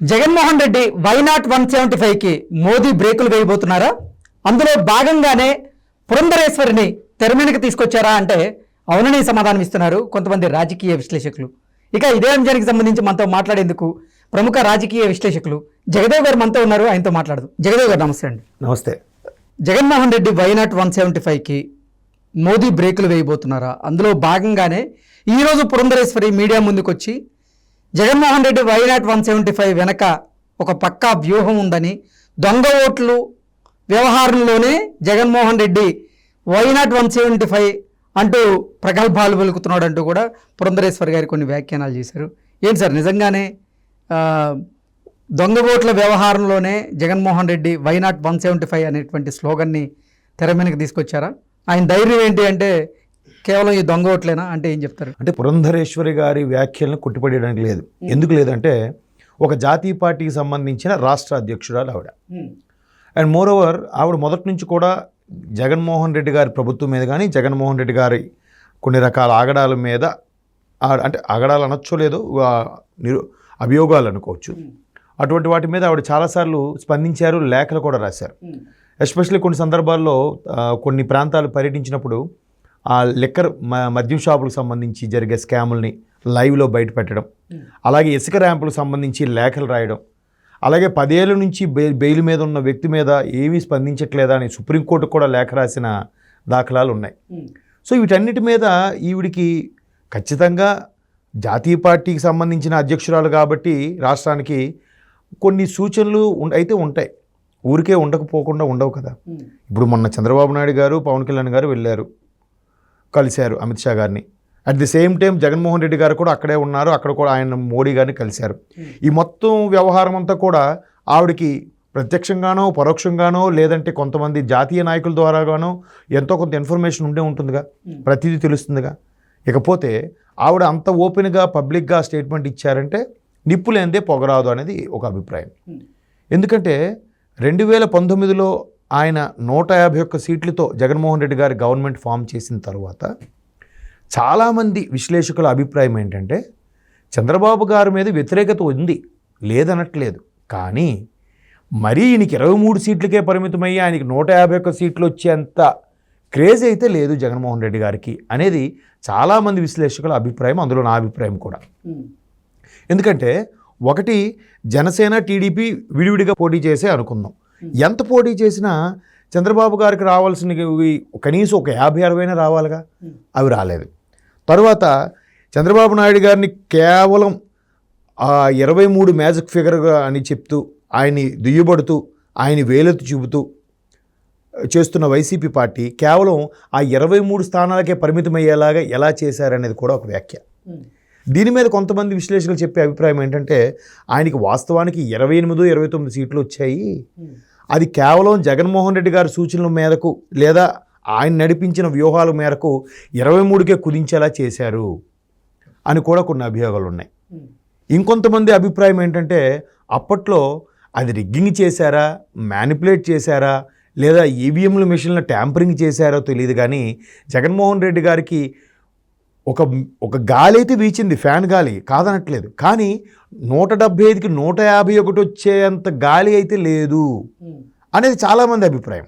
Jaganmohan Reddy why not 175కి Modi బ్రేకులు వేయబోతున్నారా? అందులో భాగంగానే పురంధరేశ్వరిని తెర మీదకి తీసుకొచ్చారా అంటే అవునని సమాధానం ఇస్తున్నారు కొంతమంది రాజకీయ విశ్లేషకులు. ఇక ఇదే అంశానికి సంబంధించి మనతో మాట్లాడేందుకు ప్రముఖ రాజకీయ విశ్లేషకులు జగదేవ్ గారు మనతో ఉన్నారు. ఆయనతో మాట్లాడదు. జగదేవ్ గారు నమస్తే అండి. నమస్తే. జగన్మోహన్ రెడ్డి వైనాట్ 175కి మోదీ బ్రేకులు వేయబోతున్నారా? అందులో భాగంగానే ఈరోజు పురంధరేశ్వరి మీడియా ముందుకొచ్చి జగన్మోహన్ రెడ్డి వైనాట్ 175 వెనక ఒక పక్కా వ్యూహం ఉందని, దొంగ ఓట్లు వ్యవహారంలోనే జగన్మోహన్ రెడ్డి వైనాట్ 175 అంటూ ప్రగల్భాలు పలుకుతున్నాడు అంటూ కూడా పురంధరేశ్వరి గారు కొన్ని వ్యాఖ్యానాలు చేశారు. ఏంటి సార్, నిజంగానే దొంగ ఓట్ల వ్యవహారంలోనే జగన్మోహన్ రెడ్డి వైనాట్ 175 అనేటువంటి స్లోగన్ని తెర మీదకి తీసుకొచ్చారా? ఆయన ధైర్యం ఏంటి అంటే కేవలం ఈ దొంగ ఓట్లేనా అంటే ఏం చెప్తారు? అంటే పురంధరేశ్వరి గారి వ్యాఖ్యలను కొట్టిపడేయడానికి లేదు. ఎందుకు లేదంటే ఒక జాతీయ పార్టీకి సంబంధించిన రాష్ట్ర అధ్యక్షురాలు ఆవిడ. అండ్ మోర్ ఓవర్ ఆవిడ మొదటి నుంచి కూడా జగన్మోహన్ రెడ్డి గారి ప్రభుత్వం మీద కానీ, జగన్మోహన్ రెడ్డి గారి కొన్ని రకాల ఆగడాల మీద, అంటే ఆగడాలు అనొచ్చో లేదో అభియోగాలు అనుకోవచ్చు, అటువంటి వాటి మీద ఆవిడ చాలాసార్లు స్పందించారు, లేఖలు కూడా రాశారు. ఎస్పెషల్లీ కొన్ని సందర్భాల్లో కొన్ని ప్రాంతాలు పర్యటించినప్పుడు ఆ లిక్కర్ మద్యం షాపులకు సంబంధించి జరిగే స్కాముల్ని లైవ్లో బయట పెట్టడం, అలాగే ఇసుక ర్యాంపులకు సంబంధించి లేఖలు రాయడం, అలాగే 10 ఏళ్ళ నుంచి బెయిల్ మీద ఉన్న వ్యక్తి మీద ఏమీ స్పందించట్లేదా అని సుప్రీంకోర్టుకు కూడా లేఖ రాసిన దాఖలాలు ఉన్నాయి. సో వీటన్నిటి మీద ఈవిడికి ఖచ్చితంగా జాతీయ పార్టీకి సంబంధించిన అధ్యక్షురాలు కాబట్టి రాష్ట్రానికి కొన్ని సూచనలు అయితే ఉంటాయి, ఊరికే ఉండకపోకుండా ఉండవు కదా. ఇప్పుడు మొన్న చంద్రబాబు నాయుడు గారు, పవన్ కళ్యాణ్ గారు వెళ్ళారు, కలిశారు అమిత్ షా గారిని. At the same time Jaganmohan Reddy గారు కూడా అక్కడే ఉన్నారు, అక్కడ కూడా ఆయన మోడీ గారిని కలిశారు. ఈ మొత్తం వ్యవహారం అంతా కూడా ఆవిడకి ప్రత్యక్షంగానో పరోక్షంగానో లేదంటే కొంతమంది జాతీయ నాయకుల ద్వారాగానో ఎంతో కొంత ఇన్ఫర్మేషన్ ఉండే ఉంటుందిగా, ప్రతిదీ తెలుస్తుందిగా. ఇకపోతే ఆవిడ అంత ఓపెన్గా పబ్లిక్గా స్టేట్మెంట్ ఇచ్చారంటే నిప్పు లేనిదే పొగరాదు అనేది ఒక అభిప్రాయం. ఎందుకంటే 2019లో ఆయన 151 సీట్లతో జగన్మోహన్ రెడ్డి గారి గవర్నమెంట్ ఫామ్ చేసిన తర్వాత చాలామంది విశ్లేషకుల అభిప్రాయం ఏంటంటే చంద్రబాబు గారి మీద వ్యతిరేకత ఉంది, లేదనట్లేదు, కానీ మరీ ఈయనకి 23 సీట్లకే పరిమితమయ్యి ఆయనకి 151 సీట్లు వచ్చేంత క్రేజ్ అయితే లేదు జగన్మోహన్ రెడ్డి గారికి అనేది చాలామంది విశ్లేషకుల అభిప్రాయం, అందులో నా అభిప్రాయం కూడా. ఎందుకంటే ఒకటి, జనసేన టీడీపీ విడివిడిగా పోటీ చేసే అనుకుందాం. ఎంత పోటీ చేసినా చంద్రబాబు గారికి రావాల్సిన కనీసం ఒక 50-60 రావాలిగా, అవి రాలేదు. తర్వాత చంద్రబాబు నాయుడు గారిని కేవలం 23 మ్యాజిక్ ఫిగర్గా అని చెప్తూ ఆయన్ని దుయ్యబడుతూ ఆయన వేలెత్తి చూపుతూ చేస్తున్న వైసీపీ పార్టీ కేవలం ఆ 23 స్థానాలకే పరిమితమయ్యేలాగా ఎలా చేశారనేది కూడా ఒక వ్యాఖ్య. దీని మీద కొంతమంది విశ్లేషకులు చెప్పే అభిప్రాయం ఏంటంటే ఆయనకి వాస్తవానికి 28-29 సీట్లు వచ్చాయి, అది కేవలం జగన్మోహన్ రెడ్డి గారి సూచనల మేరకు లేదా ఆయన నడిపించిన వ్యూహాల మేరకు 23కే కుదించేలా చేశారు అని కూడా కొన్ని అభియోగాలు ఉన్నాయి. ఇంకొంతమంది అభిప్రాయం ఏంటంటే అప్పట్లో అది రిగ్గింగ్ చేశారా, మ్యానిపులేట్ చేశారా, లేదా ఈవీఎంల మిషన్ల ట్యాంపరింగ్ చేశారో తెలియదు, కానీ జగన్మోహన్ రెడ్డి గారికి ఒక గాలి అయితే వీచింది, ఫ్యాన్ గాలి కాదనట్లేదు, కానీ 175కి 151 వచ్చేంత గాలి అయితే లేదు అనేది చాలామంది అభిప్రాయం.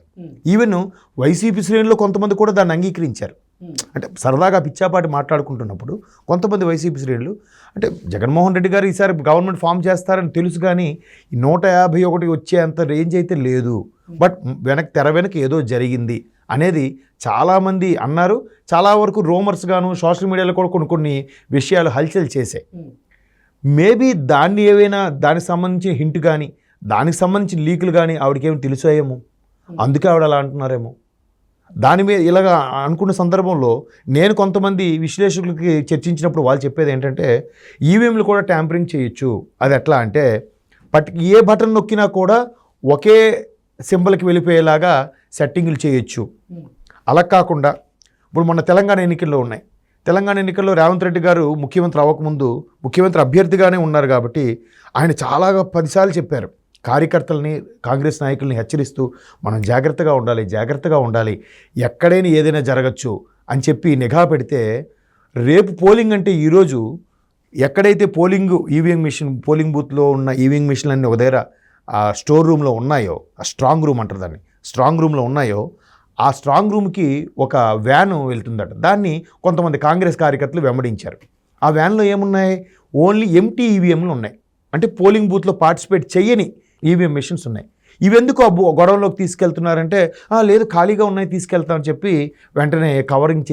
ఈవెన్ వైసీపీ శ్రేణుల్లో కొంతమంది కూడా దాన్ని అంగీకరించారు. అంటే సరదాగా పిచ్చాపాటి మాట్లాడుకుంటున్నప్పుడు కొంతమంది వైసీపీ శ్రేణులు అంటే జగన్మోహన్ రెడ్డి గారు ఈసారి గవర్నమెంట్ ఫామ్ చేస్తారని తెలుసు, కానీ 151 వచ్చేంత రేంజ్ అయితే లేదు, బట్ తెర వెనక ఏదో జరిగింది అనేది చాలామంది అన్నారు. చాలా వరకు రూమర్స్ గాను సోషల్ మీడియాలో కూడా కొన్ని విషయాలు హల్చల్ చేశాయి. మేబీ దానికి సంబంధించిన హింట్ కానీ దానికి సంబంధించిన లీకులు కానీ ఆవిడకేమో తెలిసాయేమో, అందుకే ఆవిడ అలా అంటున్నారేమో. దాని మీద ఇలాగా అనుకున్న సందర్భంలో నేను కొంతమంది విశ్లేషకులకి చర్చించినప్పుడు వాళ్ళు చెప్పేది ఏంటంటే ఈవీఎంలు కూడా ట్యాంపరింగ్ చేయొచ్చు. అది ఎట్లా అంటే ఏ బటన్ నొక్కినా కూడా ఒకే సింబల్కి వెళ్ళిపోయేలాగా సెట్టింగ్లు చేయొచ్చు. అలా కాకుండా ఇప్పుడు మొన్న తెలంగాణ ఎన్నికల్లో ఉన్నాయి. తెలంగాణ ఎన్నికల్లో రేవంత్ రెడ్డి గారు ముఖ్యమంత్రి అవ్వకముందు ముఖ్యమంత్రి అభ్యర్థిగానే ఉన్నారు కాబట్టి ఆయన చాలా 10 సార్లు చెప్పారు కార్యకర్తల్ని, కాంగ్రెస్ నాయకుల్ని హెచ్చరిస్తూ మనం జాగ్రత్తగా ఉండాలి, ఎక్కడైనా ఏదైనా జరగచ్చు అని చెప్పి నిఘా పెడితే రేపు పోలింగ్ అంటే ఈరోజు ఎక్కడైతే పోలింగ్ బూత్లో ఉన్న ఈవీఎం మిషన్లు అన్నీ ఒక దగ్గర ఆ స్టోర్ రూమ్లో ఉన్నాయో, ఆ స్ట్రాంగ్ రూమ్ అంటారు దాన్ని, స్ట్రాంగ్ రూమ్లో ఉన్నాయో, ఆ స్ట్రాంగ్ రూమ్కి ఒక వ్యాన్ వెళ్తుందట. దాన్ని కొంతమంది కాంగ్రెస్ కార్యకర్తలు వెంబడించారు. ఆ వ్యాన్లో ఏమున్నాయి? ఓన్లీ ఎంటీ ఈవీఎంలు ఉన్నాయి. అంటే పోలింగ్ బూత్లో పార్టిసిపేట్ చేయని ఈవీఎం మిషన్స్ ఉన్నాయి. ఇవెందుకు గొడవలోకి తీసుకెళ్తున్నారంటే, లేదు ఖాళీగా ఉన్నాయి తీసుకెళ్తామని చెప్పి వెంటనే కవరింగ్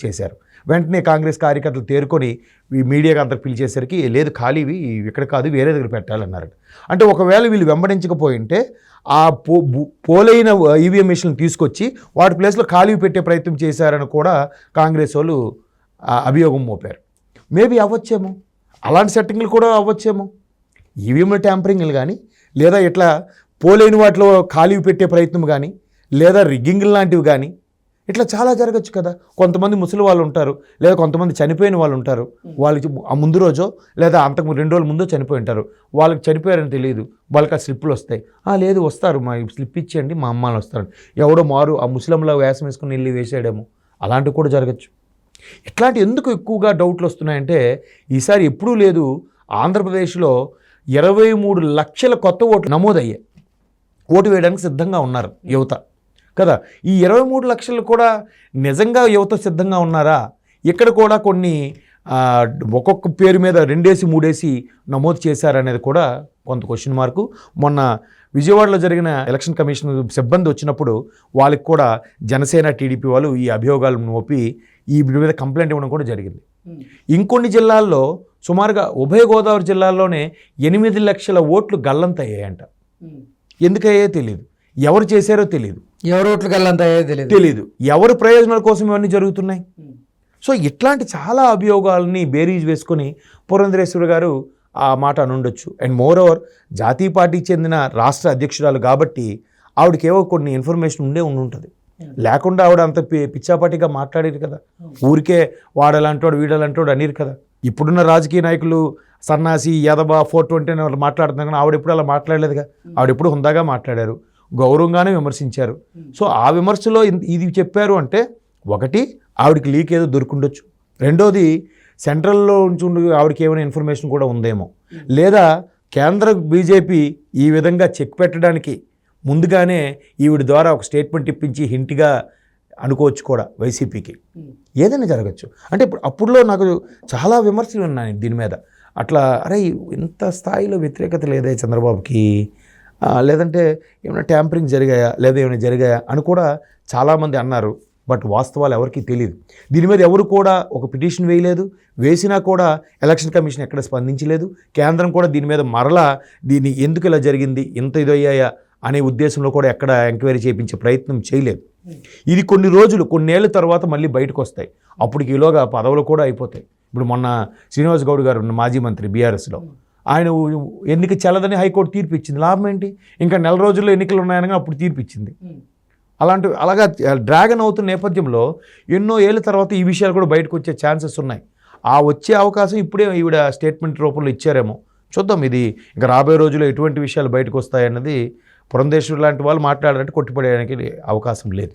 చేశారు. వెంటనే కాంగ్రెస్ కార్యకర్తలు తేరుకొని ఈ మీడియాకి అంతా పిలిచేసరికి, లేదు ఖాళీవి ఇక్కడ కాదు వేరే దగ్గర పెట్టాలన్నారు. అంటే ఒకవేళ వీళ్ళు వెంబడించకపోయి ఉంటే ఆ పోలైన ఈవీఎం మిషన్లు తీసుకొచ్చి వాటి ప్లేస్లో ఖాళీ పెట్టే ప్రయత్నం చేశారని కూడా కాంగ్రెస్ వాళ్ళు అభియోగం మోపారు. మేబీ అవ్వచ్చేమో, అలాంటి సెట్టింగ్లు కూడా అవ్వచ్చేమో. ఈవీఎంల ట్యాంపరింగ్లు కానీ, లేదా ఇట్లా పోలైన వాటిలో ఖాళీ పెట్టే ప్రయత్నం కానీ, లేదా రిగ్గింగ్లు లాంటివి కానీ, ఇట్లా చాలా జరగచ్చు కదా. కొంతమంది ముసలి వాళ్ళు ఉంటారు, లేదా కొంతమంది చనిపోయిన వాళ్ళు ఉంటారు. వాళ్ళకి ఆ ముందు రోజో లేదా అంతకు 2 రోజుల ముందో చనిపోయి ఉంటారు. వాళ్ళకి చనిపోయారని తెలియదు, వాళ్ళకి ఆ స్లిప్పులు వస్తాయి. లేదు వస్తారు, మా స్లిప్ ఇచ్చేయండి మా అమ్మాలు వస్తారు. ఎవడో మారు ఆ ముస్లింలో వేసం వేసుకుని వెళ్ళి వేసాడేమో, అలాంటివి కూడా జరగచ్చు. ఇట్లాంటి ఎందుకు ఎక్కువగా డౌట్లు వస్తున్నాయంటే, ఈసారి ఎప్పుడూ లేదు ఆంధ్రప్రదేశ్లో 23 లక్షల కొత్త ఓట్లు నమోదయ్యాయి. ఓటు వేయడానికి సిద్ధంగా ఉన్నారు యువత కదా. ఈ 23 లక్షలు కూడా నిజంగా యువత సిద్ధంగా ఉన్నారా? ఇక్కడ కూడా కొన్ని ఒక్కొక్క పేరు మీద 2 3 నమోదు చేశారనేది కూడా కొంత క్వశ్చన్ మార్కు. మొన్న విజయవాడలో జరిగిన ఎలక్షన్ కమిషన్ సిబ్బంది వచ్చినప్పుడు వాళ్ళకి కూడా జనసేన టీడీపీ వాళ్ళు ఈ అభియోగాలను మోపి ఈ మీద కంప్లైంట్ ఇవ్వడం కూడా జరిగింది. ఇంకొన్ని జిల్లాల్లో సుమారుగా ఉభయ గోదావరి జిల్లాల్లోనే 8 లక్షల ఓట్లు గల్లంతయ్యాయంట. ఎందుకయ్యాయో తెలియదు, ఎవరు చేశారో తెలియదు, ఎవరు ఓట్లు గల్లంతయ్యాయో తెలియదు, ఎవరు ప్రయోజనాల కోసం ఇవన్నీ జరుగుతున్నాయి. సో ఇట్లాంటి చాలా అభియోగాలని బేరీజ్ వేసుకొని పురంధరేశ్వరి గారు ఆ మాట అనుండొచ్చు. అండ్ మోర్ ఓవర్ జాతీయ పార్టీకి చెందిన రాష్ట్ర అధ్యక్షురాలు కాబట్టి ఆవిడకేవో కొన్ని ఇన్ఫర్మేషన్ ఉంటుంది. లేకుండా ఆవిడ అంత పిచ్చాపాటిగా మాట్లాడేది కదా. ఊరికే వాడలాంటోడు వీడలాంటోడు అనేరు కదా. ఇప్పుడున్న రాజకీయ నాయకులు సన్నాసి యాదవ 420 అని వాళ్ళు మాట్లాడుతున్నారు, కానీ ఆవిడ ఎప్పుడు అలా మాట్లాడలేదుగా. ఆవిడెప్పుడు హుందాగా మాట్లాడారు, గౌరవంగానే విమర్శించారు. సో ఆ విమర్శలో ఇది చెప్పారు అంటే, ఒకటి ఆవిడకి లీక్ ఏదో దొరుకుండొచ్చు, రెండోది సెంట్రల్లో ఉండి ఆవిడకి ఏమైనా ఇన్ఫర్మేషన్ కూడా ఉందేమో, లేదా కేంద్ర బీజేపీ ఈ విధంగా చెక్ పెట్టడానికి ముందుగానే ఈవిడ ద్వారా ఒక స్టేట్మెంట్ ఇప్పించి హింట్గా అనుకోవచ్చు కూడా వైసీపీకి. ఏదైనా జరగచ్చు. అంటే అప్పుడులో నాకు చాలా విమర్శలు ఉన్నాయి దీని మీద. అట్లా అరే ఇంత స్థాయిలో వ్యతిరేకత లేదే చంద్రబాబుకి, లేదంటే ఏమైనా ట్యాంపరింగ్ జరిగాయా లేదా ఏమైనా జరిగాయా అని కూడా చాలామంది అన్నారు. బట్ వాస్తవాలు ఎవరికీ తెలియదు. దీని మీద ఎవరు కూడా ఒక పిటిషన్ వేయలేదు. వేసినా కూడా ఎలక్షన్ కమిషన్ ఎక్కడ స్పందించలేదు. కేంద్రం కూడా దీని మీద మరలా దీన్ని ఎందుకు ఇలా జరిగింది, ఇంత ఇదయ్యాయా అనే ఉద్దేశంలో కూడా ఎక్కడ ఎంక్వైరీ చేయించే ప్రయత్నం చేయలేదు. ఇది కొన్ని రోజులు కొన్నేళ్ళ తర్వాత మళ్ళీ బయటకు వస్తాయి. అప్పటికి ఈలోగా పదవులు కూడా అయిపోతాయి. ఇప్పుడు మొన్న శ్రీనివాస్ గౌడ్ గారు మాజీ మంత్రి బీఆర్ఎస్లో, ఆయన ఎన్నిక చెల్లదని హైకోర్టు తీర్పు ఇచ్చింది. లాభం ఏంటి? ఇంకా 4 రోజుల్లో ఎన్నికలు ఉన్నాయనగా అప్పుడు తీర్పు ఇచ్చింది. అలాగా డ్రాగన్ అవుతున్న నేపథ్యంలో ఎన్నో ఏళ్ళ తర్వాత ఈ విషయాలు కూడా బయటకు వచ్చే ఛాన్సెస్ ఉన్నాయి. ఆ వచ్చే అవకాశం ఇప్పుడే ఈవిడ స్టేట్మెంట్ రూపంలో ఇచ్చారేమో. చూద్దాం ఇది ఇంకా రాబోయే రోజుల్లో ఎటువంటి విషయాలు బయటకు వస్తాయన్నది పురంధేశ్వరి లాంటి వాళ్ళు మాట్లాడారంటే కొట్టిపడేయడానికి అవకాశం లేదు.